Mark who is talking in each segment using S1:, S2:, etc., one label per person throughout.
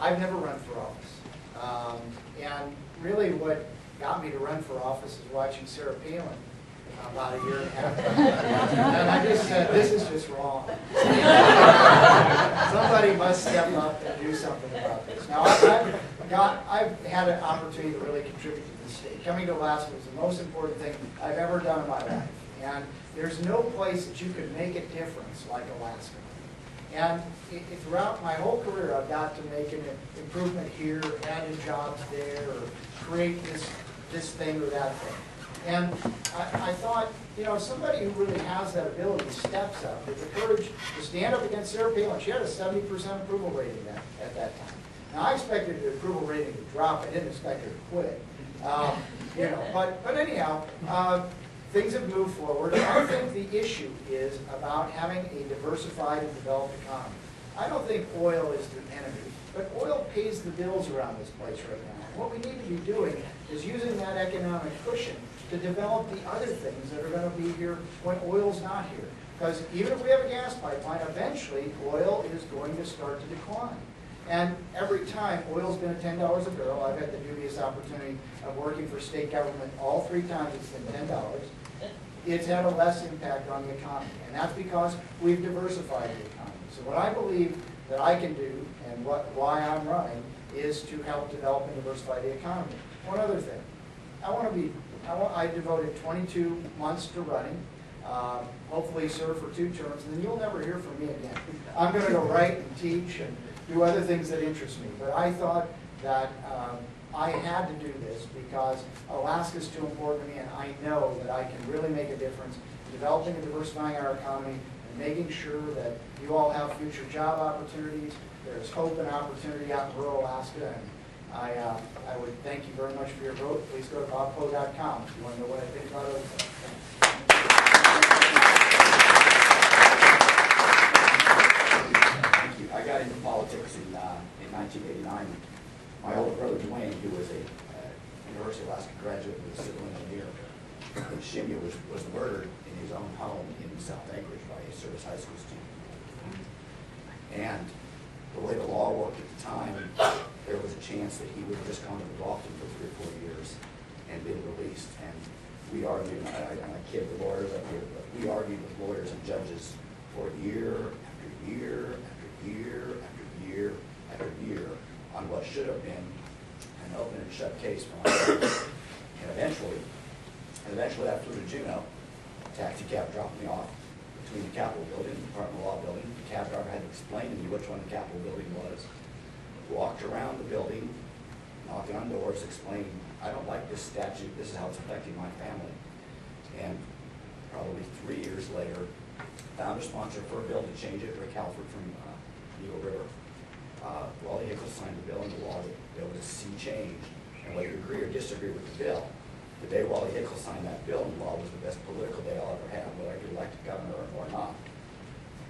S1: I've never run for office. And really what got me to run for office is watching Sarah Palin about a year and a half ago. And I just said, this is just wrong. Somebody must step up and do something about this. Now, I've had an opportunity to really contribute to the state. Coming to Alaska was the most important thing I've ever done in my life. And there's no place that you could make a difference like Alaska. And throughout my whole career, I've got to make an improvement here, add in jobs there, or create this thing or that thing. And I thought, you know, somebody who really has that ability steps up with the courage to stand up against Sarah Palin. She had a 70% approval rating at that time. Now, I expected the approval rating to drop. I didn't expect her to quit. You know, but anyhow, things have moved forward. I think the issue is about having a diversified and developed economy. I don't think oil is the enemy, but oil pays the bills around this place right now. What we need to be doing is using that economic cushion to develop the other things that are going to be here when oil's not here. Because even if we have a gas pipeline, eventually oil is going to start to decline. And every time oil's been at $10 a barrel, I've had the dubious opportunity of working for state government. All 3 times it's been $10. It's had a less impact on the economy. And that's because we've diversified the economy. So what I believe that I can do and why I'm running is to help develop and diversify the economy. One other thing. I devoted 22 months to running, hopefully serve for 2 terms, and then you'll never hear from me again. I'm going to go write and teach and do other things that interest me. But I thought that I had to do this because Alaska's too important to me, and I know that I can really make a difference in developing and diversifying our economy and making sure that you all have future job opportunities. There's hope and opportunity out in rural Alaska. And I would thank you very much for your vote. Please go to bobco.com if you want to know what I think about other things.
S2: Thank you. I got into politics in 1989. My older brother Dwayne, who was a University of Alaska graduate and was a civil engineer in Shimya, was murdered in his own home in South Anchorage by a service high school student. And the way the law worked at the time, there was a chance that he would have just gone to the Boston for 3 or 4 years and been released. And we argued, I kid the lawyers up here, but we argued with lawyers and judges for year after year after year after year after year on what should have been an open and shut case for my parents. And eventually after the Juneau, a taxi cab dropped me off between the Capitol building and the Department of Law building. The cab driver had to explain to me which one the Capitol building was. Walked around the building, knocking on doors, explaining, I don't like this statute, this is how it's affecting my family. And probably 3 years later, found a sponsor for a bill to change it, Rick Halford from Eagle River. Wally Hickles signed the bill into law that there was a sea change. And whether you agree or disagree with the bill, the day Wally Hickles signed that bill into law was the best political day I'll ever have, whether I get elected governor or not.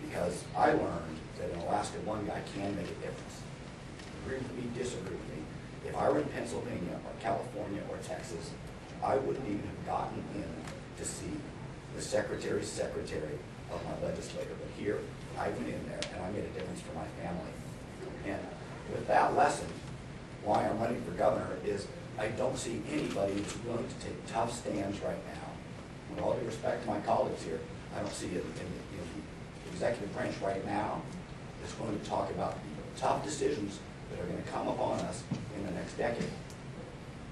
S2: Because I learned that in Alaska, one guy can make a difference. Agree with me, disagree with me. If I were in Pennsylvania or California or Texas, I wouldn't even have gotten in to see the secretary's secretary of my legislator. But here, I went in there and I made a difference for my family. And with that lesson, why I'm running for governor is I don't see anybody who's willing to take tough stands right now. With all due respect to my colleagues here, I don't see it in the executive branch right now is going to talk about the tough decisions that are going to come upon us in the next decade.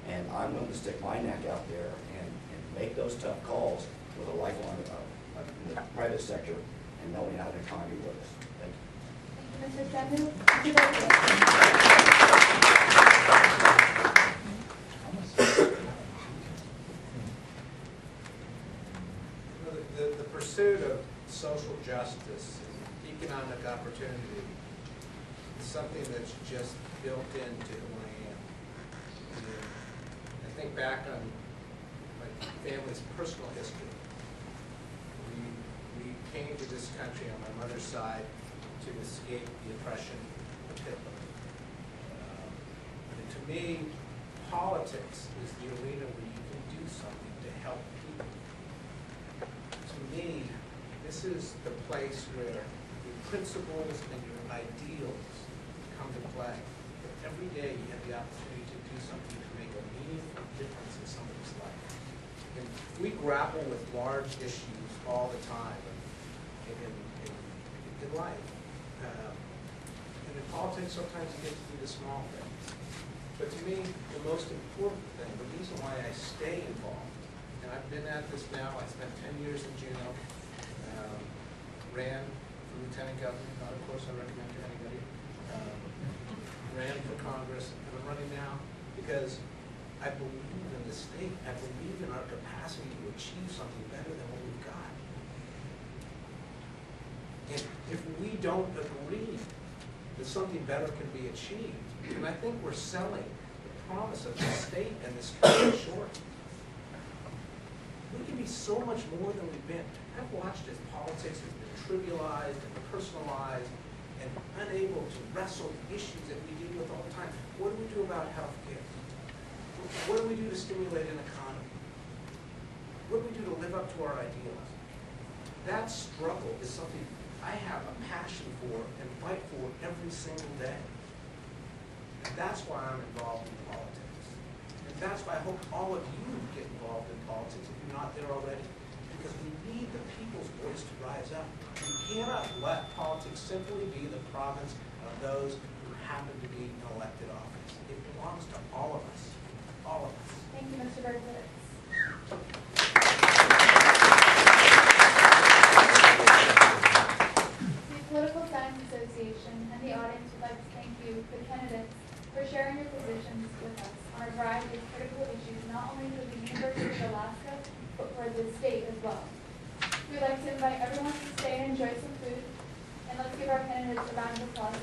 S2: And I'm willing to stick my neck out there and make those tough calls with a lifelong in the private sector and knowing how the economy works. Thank you.
S3: Mr. Samuel?
S4: The pursuit of social justice and economic opportunity is something that's just built into who I am. And I think back on my family's personal history. We came to this country on my mother's side to escape the oppression of Hitler. And to me, politics is the arena where you can do something to help people. To me, this is the place where your principles and your ideals come to play. every day you have the opportunity to do something to make a meaningful difference in somebody's life. And we grapple with large issues all the time in life. And in politics, sometimes you get to do the small things. But to me, the most important thing, the reason why I stay involved, and I've been at this now, I spent 10 years in Juneau, ran for lieutenant governor, not of course I recommend to anybody, ran for Congress, and I'm running now because I believe in the state. I believe in our capacity to achieve something better than what we've got. And if we don't agree that something better can be achieved, and I think we're selling the promise of the state and this country short. We can be so much more than we've been. I've watched as politics has been trivialized and personalized and unable to wrestle issues that we deal with all the time. What do we do about health care? What do we do to stimulate an economy? What do we do to live up to our ideals? That struggle is something I have a passion for and fight for every single day. And that's why I'm involved in politics. And that's why I hope all of you get involved in politics if you're not there already. Because we need the people's voice to rise up. We cannot let politics simply be the province of those who happen to be in elected office. It belongs to all of us. All of us.
S3: Thank you, Mr. Berkowitz. The Political Science Association and the audience would like to thank you, the candidates, for sharing your positions with us on a variety of critical issues, not only for the University of Alaska, but for the state as well. We'd like to invite everyone to stay and enjoy some food, and let's give our candidates a round of applause.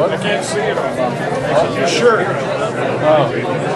S5: I can't see it. You sure? Oh.